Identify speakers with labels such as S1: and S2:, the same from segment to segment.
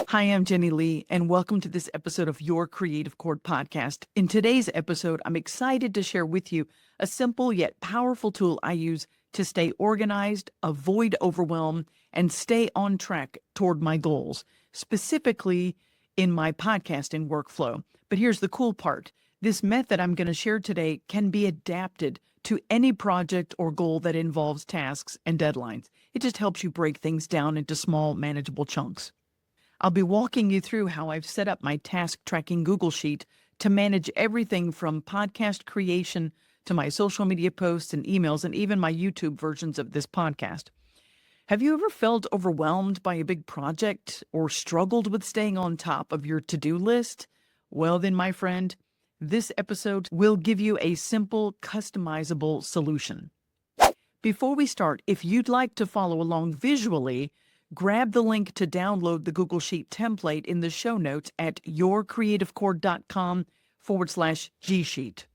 S1: Hi, I'm Jenny Leigh, and welcome to this episode of Your Creative Chord podcast. In today's episode, I'm excited to share with you a simple yet powerful tool I use to stay organized, avoid overwhelm, and stay on track toward my goals, specifically in my podcasting workflow. But here's the cool part. This method I'm going to share today can be adapted to any project or goal that involves tasks and deadlines. It just helps you break things down into small, manageable chunks. I'll be walking you through how I've set up my task tracking Google Sheet to manage everything from podcast creation to my social media posts and emails and even my YouTube versions of this podcast. Have you ever felt overwhelmed by a big project or struggled with staying on top of your to-do list? Well, then, my friend, this episode will give you a simple, customizable solution. Before we start, if you'd like to follow along visually, grab the link to download the Google Sheet template in the show notes at YourCreativeChord.com/G-Sheet.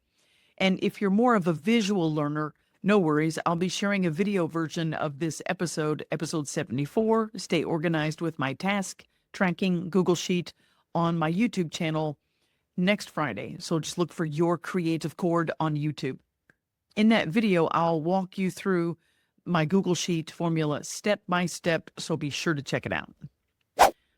S1: And if you're more of a visual learner, no worries, I'll be sharing a video version of this episode 74, Stay Organized with My Task Tracking Google Sheet, on my YouTube channel next Friday. So just look for Your Creative Chord on YouTube. In that video, I'll walk you through my Google Sheet formula step by step, so be sure to check it out.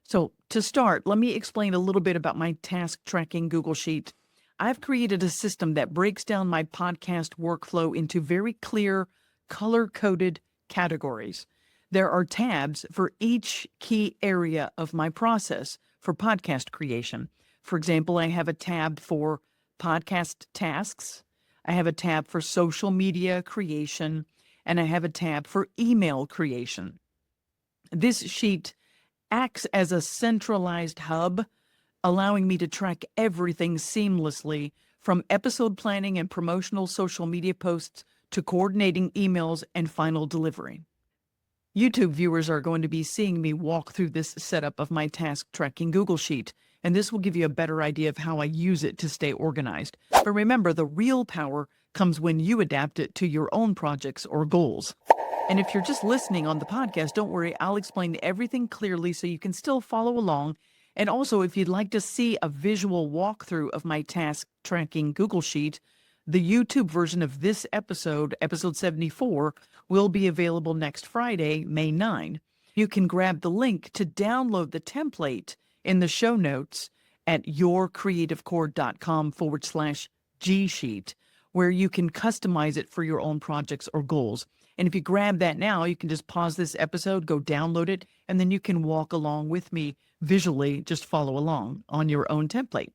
S1: So to start, let me explain a little bit about my task tracking Google Sheet. I've created a system that breaks down my podcast workflow into very clear, color-coded categories. There are tabs for each key area of my process for podcast creation. For example, I have a tab for podcast tasks. I have a tab for social media creation, and I have a tab for email creation. This sheet acts as a centralized hub, allowing me to track everything seamlessly, from episode planning and promotional social media posts to coordinating emails and final delivery. YouTube viewers are going to be seeing me walk through this setup of my task tracking Google Sheet, and this will give you a better idea of how I use it to stay organized. But remember, the real power comes when you adapt it to your own projects or goals. And if you're just listening on the podcast, don't worry, I'll explain everything clearly so you can still follow along. And also, if you'd like to see a visual walkthrough of my task tracking Google Sheet, the YouTube version of this episode, episode 74, will be available next Friday, May 9. You can grab the link to download the template in the show notes at YourCreativeChord.com/G-Sheet, where you can customize it for your own projects or goals. And if you grab that now, you can just pause this episode, go download it, and then you can walk along with me visually, just follow along on your own template.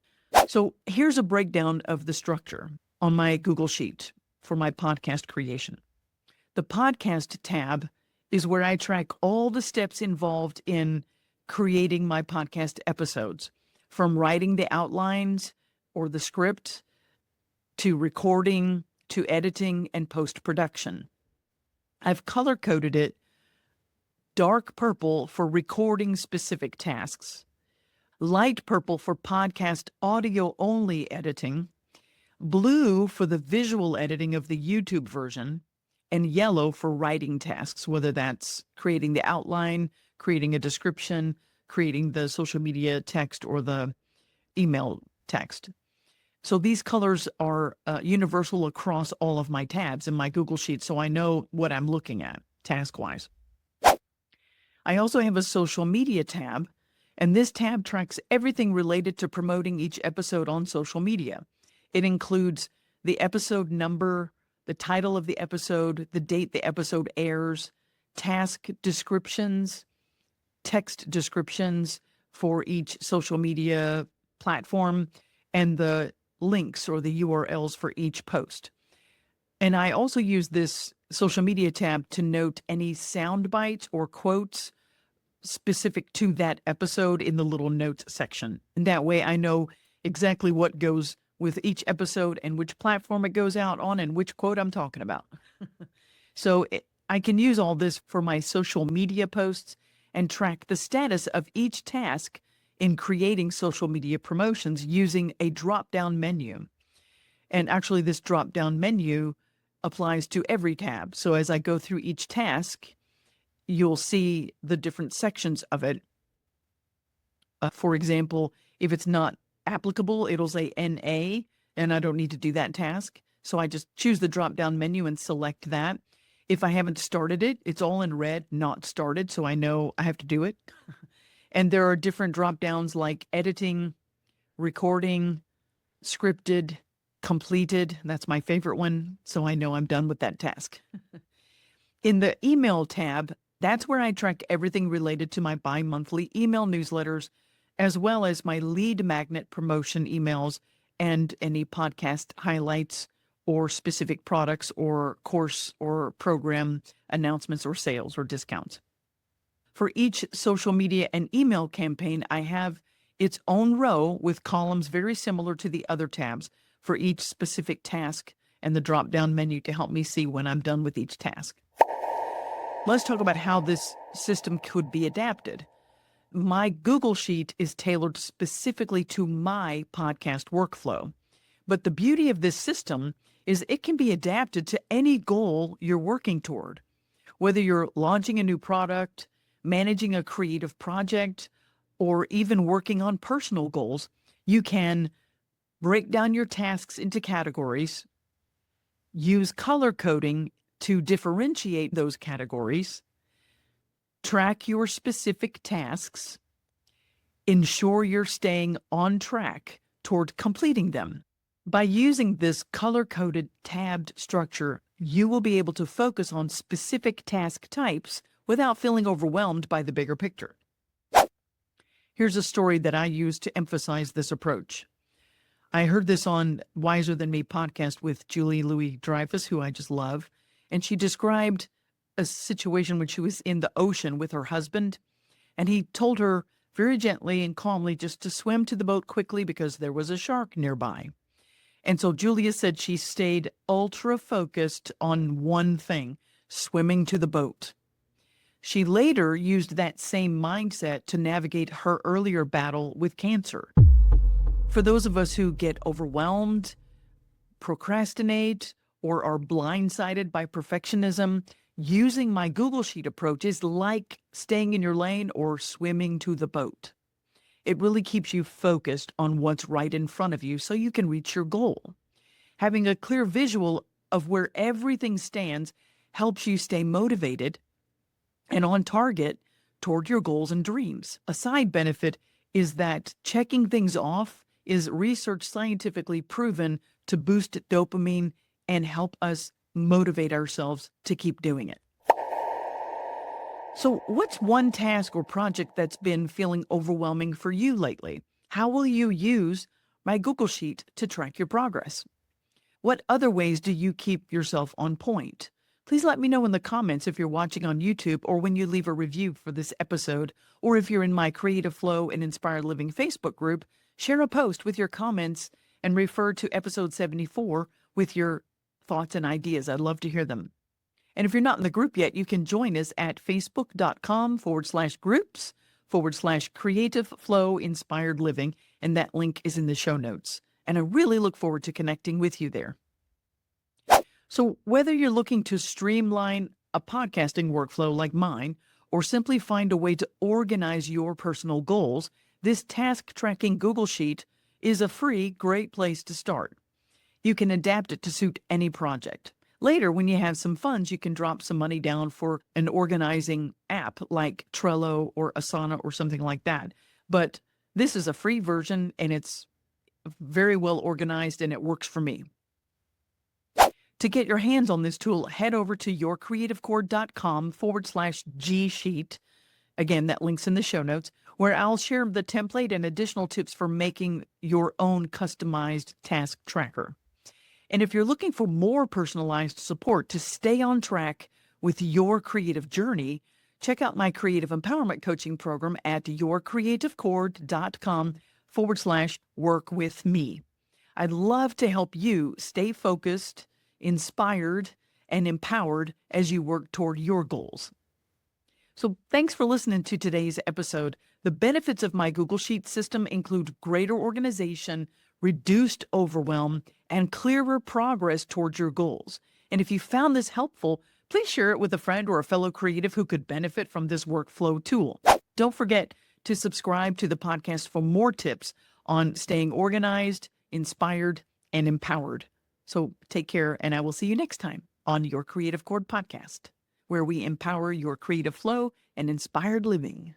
S1: So here's a breakdown of the structure on my Google Sheet for my podcast creation. The podcast tab is where I track all the steps involved in creating my podcast episodes, from writing the outlines or the script to recording to editing and post-production. I've color-coded it dark purple for recording specific tasks, light purple for podcast audio-only editing, blue for the visual editing of the YouTube version, and yellow for writing tasks, whether that's creating the outline, creating a description, creating the social media text, or the email text. So these colors are universal across all of my tabs in my Google Sheet, so I know what I'm looking at task-wise. I also have a social media tab, and this tab tracks everything related to promoting each episode on social media. It includes the episode number, the title of the episode, the date the episode airs, task descriptions, text descriptions for each social media platform, and the links or the URLs for each post. And I also use this social media tab to note any sound bites or quotes specific to that episode in the little notes section. And that way I know exactly what goes with each episode and which platform it goes out on and which quote I'm talking about. So I can use all this for my social media posts and track the status of each task in creating social media promotions using a drop-down menu. And actually, this drop-down menu applies to every tab. So as I go through each task, you'll see the different sections of it For example, if it's not applicable, it'll say NA, and I don't need to do that task. So I just choose the drop-down menu and select that. If I haven't started it, it's all in red, not started, so I know I have to do it. And there are different drop-downs like editing, recording, scripted, completed. That's my favorite one, so I know I'm done with that task. In the email tab, that's where I track everything related to my bi-monthly email newsletters, as well as my lead magnet promotion emails and any podcast highlights or specific products or course or program announcements or sales or discounts. For each social media and email campaign, I have its own row with columns very similar to the other tabs for each specific task and the drop-down menu to help me see when I'm done with each task. Let's talk about how this system could be adapted. My Google Sheet is tailored specifically to my podcast workflow. But the beauty of this system is it can be adapted to any goal you're working toward. Whether you're launching a new product, managing a creative project, or even working on personal goals, you can break down your tasks into categories, use color coding to differentiate those categories, track your specific tasks, ensure you're staying on track toward completing them. By using this color-coded tabbed structure, you will be able to focus on specific task types without feeling overwhelmed by the bigger picture. Here's a story that I use to emphasize this approach. I heard this on Wiser Than Me podcast with Julie Louis-Dreyfus, who I just love, and she described a situation when she was in the ocean with her husband, and he told her very gently and calmly just to swim to the boat quickly because there was a shark nearby. And so Julia said she stayed ultra focused on one thing, swimming to the boat. She later used that same mindset to navigate her earlier battle with cancer. For those of us who get overwhelmed, procrastinate, or are blindsided by perfectionism, using my Google Sheet approach is like staying in your lane or swimming to the boat. It really keeps you focused on what's right in front of you so you can reach your goal. Having a clear visual of where everything stands helps you stay motivated and on target toward your goals and dreams. A side benefit is that checking things off is research scientifically proven to boost dopamine and help us motivate ourselves to keep doing it. So what's one task or project that's been feeling overwhelming for you lately? How will you use my Google Sheet to track your progress? What other ways do you keep yourself on point? Please let me know in the comments if you're watching on YouTube or when you leave a review for this episode, or if you're in my Creative Flow and Inspired Living Facebook group, share a post with your comments and refer to episode 74 with your thoughts and ideas. I'd love to hear them. And if you're not in the group yet, you can join us at facebook.com/groups/Creative Flow Inspired Living, and that link is in the show notes. And I really look forward to connecting with you there. So whether you're looking to streamline a podcasting workflow like mine, or simply find a way to organize your personal goals, this task tracking Google Sheet is a free, great place to start. You can adapt it to suit any project. Later, when you have some funds, you can drop some money down for an organizing app like Trello or Asana or something like that. But this is a free version and it's very well organized and it works for me. To get your hands on this tool, head over to YourCreativeChord.com/G Sheet. Again, that link's in the show notes, where I'll share the template and additional tips for making your own customized task tracker. And if you're looking for more personalized support to stay on track with your creative journey, check out my creative empowerment coaching program at YourCreativeChord.com/work with me. I'd love to help you stay focused, inspired, and empowered as you work toward your goals. So thanks for listening to today's episode. The benefits of my Google Sheet system include greater organization, reduced overwhelm, and clearer progress towards your goals. And if you found this helpful, please share it with a friend or a fellow creative who could benefit from this workflow tool. Don't forget to subscribe to the podcast for more tips on staying organized, inspired, and empowered. So take care, and I will see you next time on Your Creative Chord podcast, where we empower your creative flow and inspired living.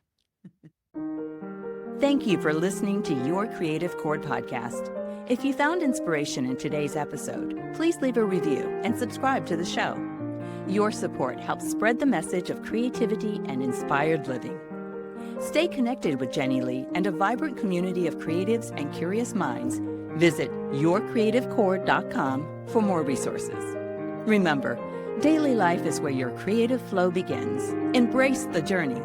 S2: Thank you for listening to Your Creative Chord podcast. If you found inspiration in today's episode, please leave a review and subscribe to the show. Your support helps spread the message of creativity and inspired living. Stay connected with Jenny Leigh and a vibrant community of creatives and curious minds. Visit YourCreativeChord.com for more resources. Remember, daily life is where your creative flow begins. Embrace the journey